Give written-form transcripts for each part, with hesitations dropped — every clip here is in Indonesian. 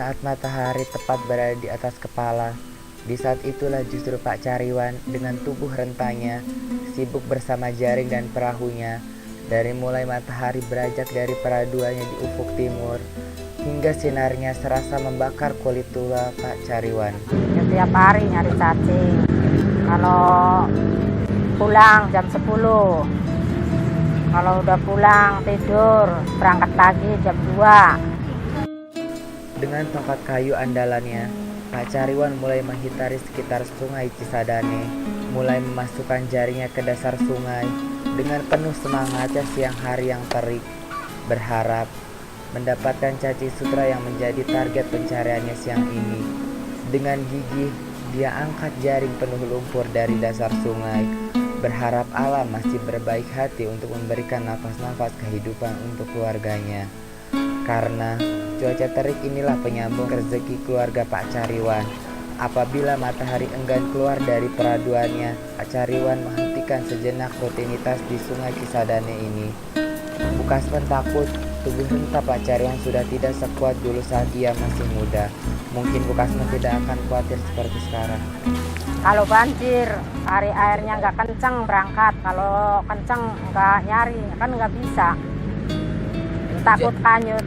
saat matahari tepat berada di atas kepala. Di saat itulah justru Pak Cariwan dengan tubuh rentanya sibuk bersama jaring dan perahunya. Dari mulai matahari beranjak dari peraduannya di ufuk timur hingga sinarnya serasa membakar kulit tua Pak Cariwan. Setiap hari nyari cacing. Kalau pulang jam 10. Kalau udah pulang tidur, berangkat lagi jam 2. Dengan tongkat kayu andalannya, Pak Cariwan mulai menghitari sekitar sungai Cisadane, mulai memasukkan jaringnya ke dasar sungai dengan penuh semangatnya siang hari yang terik, berharap mendapatkan cacing sutra yang menjadi target pencariannya siang ini. Dengan gigih, dia angkat jaring penuh lumpur dari dasar sungai, berharap alam masih berbaik hati untuk memberikan nafas-nafas kehidupan untuk keluarganya. Karena cuaca terik inilah penyambung rezeki keluarga Pak Cariwan. Apabila matahari enggan keluar dari peraduannya, Pak Cariwan menghentikan sejenak rutinitas di sungai Cisadane ini. Bukasman takut tubuh renta Pak Cariwan sudah tidak sekuat dulu saat ia masih muda. Mungkin Bukasman tidak akan khawatir seperti sekarang. Kalau banjir, airnya nggak kenceng berangkat. Kalau kenceng nggak nyari, kan nggak bisa. Takut kanyut.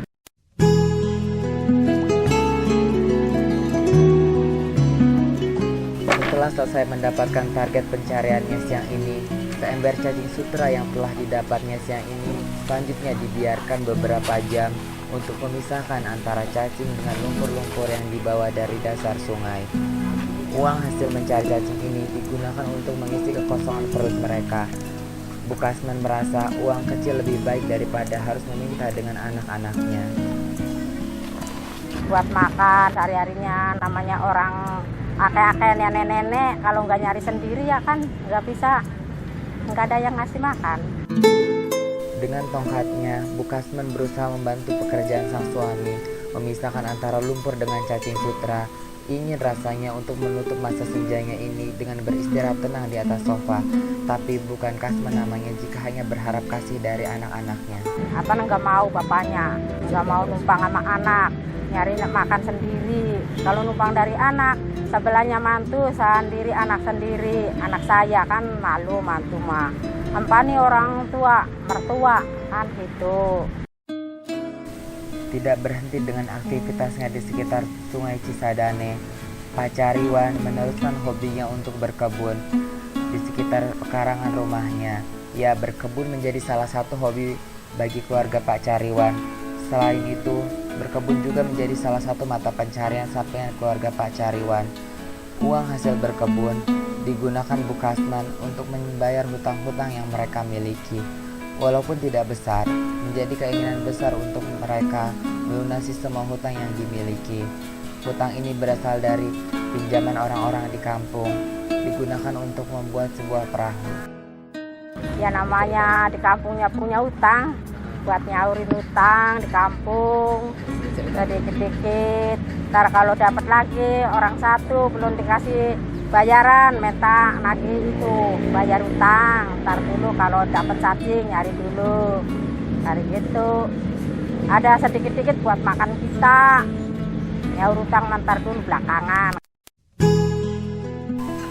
Setelah selesai mendapatkan target pencariannya siang ini, seember cacing sutra yang telah didapatnya siang ini selanjutnya dibiarkan beberapa jam untuk memisahkan antara cacing dengan lumpur-lumpur yang dibawa dari dasar sungai. Uang hasil mencari cacing ini digunakan untuk mengisi kekosongan perut mereka. Bukasman merasa uang kecil lebih baik daripada harus meminta dengan anak-anaknya. Buat makan sehari-harinya, namanya orang akeh-akeh nenek-nenek, kalau nggak nyari sendiri ya kan nggak bisa, nggak ada yang ngasih makan. Dengan tongkatnya, Bukasman berusaha membantu pekerjaan sang suami, memisahkan antara lumpur dengan cacing sutra. Ingin rasanya untuk menutup masa senjanya ini dengan beristirahat tenang di atas sofa. Tapi bukan Kasman namanya jika hanya berharap kasih dari anak-anaknya. Apa nggak mau bapaknya, nggak mau numpang sama anak, nyari makan sendiri. Kalau numpang dari anak, sebelahnya mantu sendiri, anak sendiri. Anak saya kan malu mantu mah. Ampani orang tua, mertua, kan gitu. Tidak berhenti dengan aktivitasnya di sekitar sungai Cisadane, Pak Cariwan meneruskan hobinya untuk berkebun. Di sekitar pekarangan rumahnya, ya berkebun menjadi salah satu hobi bagi keluarga Pak Cariwan. Selain itu, berkebun juga menjadi salah satu mata pencarian sampingan keluarga Pak Cariwan. Uang hasil berkebun digunakan Bukasman untuk membayar hutang-hutang yang mereka miliki. Walaupun tidak besar, menjadi keinginan besar untuk mereka melunasi semua hutang yang dimiliki. Hutang ini berasal dari pinjaman orang-orang di kampung, digunakan untuk membuat sebuah perahu. Ya namanya di kampungnya punya utang, buat nyaurin utang di kampung, sedikit-sedikit. Ntar kalau dapat lagi orang satu belum dikasih bayaran, minta nagih itu bayar utang. Ntar dulu kalau dapat cacing nyari dulu, cari gitu. Ada sedikit-sedikit buat makan kita, nyaur utang ntar dulu belakangan.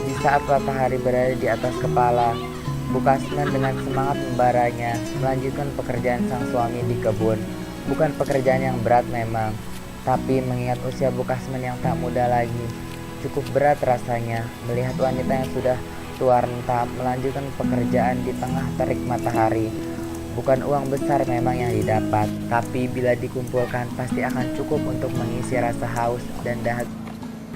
Di saat matahari berada di atas kepala, Bukasman dengan semangat membaranya melanjutkan pekerjaan sang suami di kebun. Bukan pekerjaan yang berat memang, tapi mengingat usia Bukasman yang tak muda lagi, cukup berat rasanya melihat wanita yang sudah tua renta melanjutkan pekerjaan di tengah terik matahari. Bukan uang besar memang yang didapat, tapi bila dikumpulkan pasti akan cukup untuk mengisi rasa haus dan dahaga.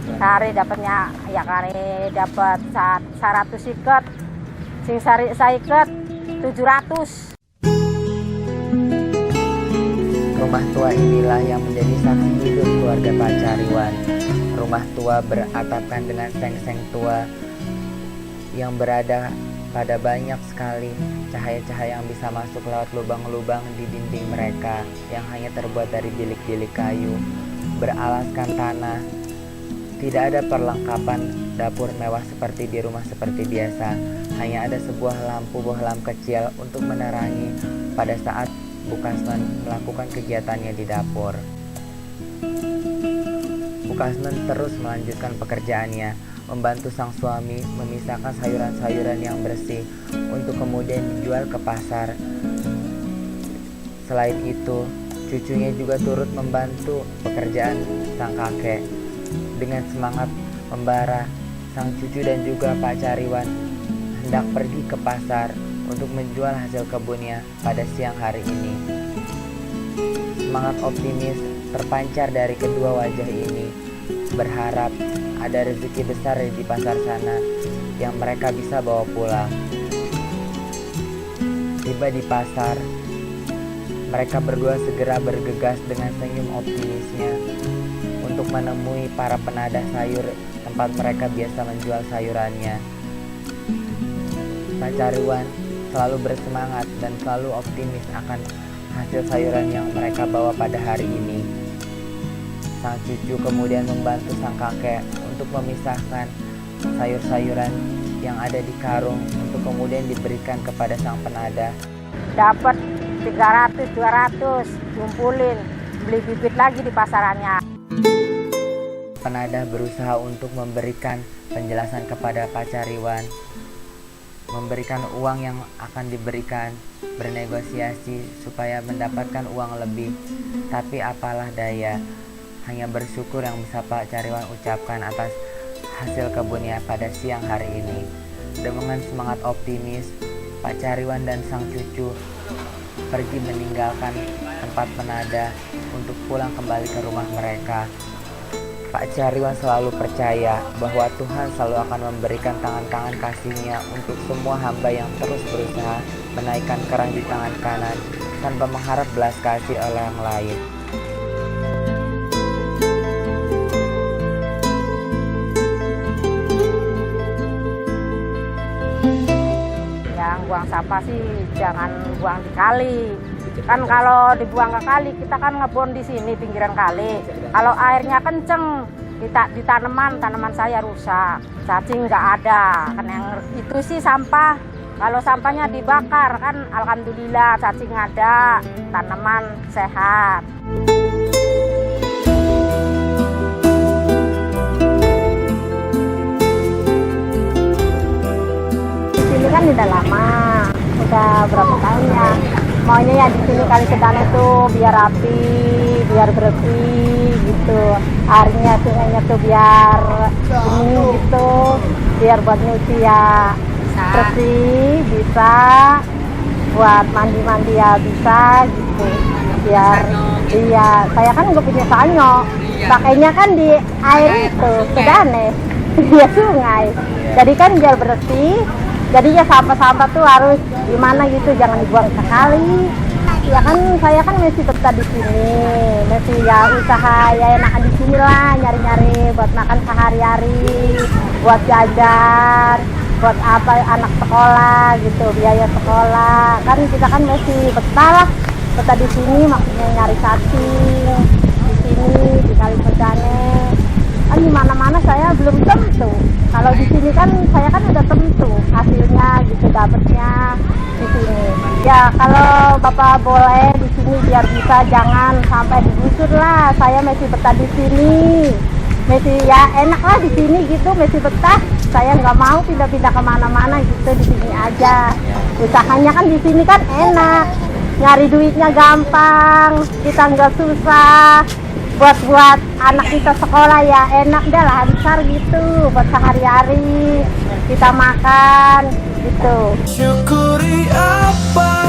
Sehari dapatnya ya kali dapat 100 ikat, sing sari saiket 700. Rumah tua inilah yang menjadi saksi hidup keluarga Pak Cariwan. Rumah tua beratapkan dengan seng-seng tua yang berada pada banyak sekali cahaya-cahaya yang bisa masuk lewat lubang-lubang di dinding mereka yang hanya terbuat dari bilik-bilik kayu, beralaskan tanah. Tidak ada perlengkapan dapur mewah seperti di rumah seperti biasa. Hanya ada sebuah lampu bohlam kecil untuk menerangi pada saat Bukasman melakukan kegiatannya di dapur. Kasman terus melanjutkan pekerjaannya, membantu sang suami memisahkan sayuran-sayuran yang bersih untuk kemudian dijual ke pasar. Selain itu, cucunya juga turut membantu pekerjaan sang kakek. Dengan semangat membara, sang cucu dan juga Pak Cariwan hendak pergi ke pasar untuk menjual hasil kebunnya pada siang hari ini. Semangat optimis terpancar dari kedua wajah ini, berharap ada rezeki besar di pasar sana yang mereka bisa bawa pulang. Tiba di pasar, mereka berdua segera bergegas dengan senyum optimisnya untuk menemui para penadah sayur tempat mereka biasa menjual sayurannya. Pak Cariwan selalu bersemangat dan selalu optimis akan hasil sayuran yang mereka bawa pada hari ini. Sang cucu kemudian membantu sang kakek untuk memisahkan sayur-sayuran yang ada di karung untuk kemudian diberikan kepada sang penadah. Dapat 300-200, kumpulin, beli bibit lagi di pasarannya. Penadah berusaha untuk memberikan penjelasan kepada Pak Cariwan, memberikan uang yang akan diberikan, bernegosiasi supaya mendapatkan uang lebih. Tapi apalah daya, hanya bersyukur yang bisa Pak Cariwan ucapkan atas hasil kebunnya pada siang hari ini. Dengan semangat optimis, Pak Cariwan dan sang cucu pergi meninggalkan tempat penadah untuk pulang kembali ke rumah mereka. Pak Cariwan selalu percaya bahwa Tuhan selalu akan memberikan tangan-tangan kasih-Nya untuk semua hamba yang terus berusaha menaikkan kerang di tangan kanan tanpa mengharap belas kasih oleh yang lain. Yang buang sampah sih jangan buang di kali. Kan kalau dibuang ke kali, kita kan ngebon di sini pinggiran kali. Kalau airnya kenceng, kita di tanaman saya rusak, cacing nggak ada. Kan yang itu sih sampah. Kalau sampahnya dibakar kan alhamdulillah cacing ada, tanaman sehat. Di sini kan udah lama, udah berapa tahun ya. Maunya ya di sini Kali Sedana itu biar rapi, biar bersih gitu. Airnya, sungainya tuh biar ini gitu, biar buat nyuci ya bersih, bisa buat mandi-mandi ya bisa gitu. Biar iya, saya kan nggak punya sanyo, pakainya kan di air itu Sedane, dia sungai. Jadi kan biar bersih. Jadi ya sampah-sampah tuh harus gimana gitu, jangan dibuang sekali. Ya kan saya kan masih betah di sini, masih ya usaha ya enakan di sini lah, nyari-nyari buat makan sehari-hari, buat jajan, buat apa anak sekolah gitu, biaya sekolah. Kan kita kan masih betah lah, betah di sini maksudnya nyari cacing di sini di Kali Sedane. Kan di mana-mana saya belum tentu. Kalau di sini kan saya kan udah tentu hasilnya gitu, dapatnya di sini. Ya kalau Bapak boleh di sini biar bisa, jangan sampai digusur lah. Saya masih betah di sini. Masih ya enak lah di sini gitu, masih betah. Saya nggak mau pindah-pindah kemana-mana gitu, di sini aja. Usahanya kan di sini kan enak, nyari duitnya gampang, kita nggak susah. Buat anak kita sekolah ya enak dah, lancar gitu buat sehari-hari kita makan gitu. Syukuri apa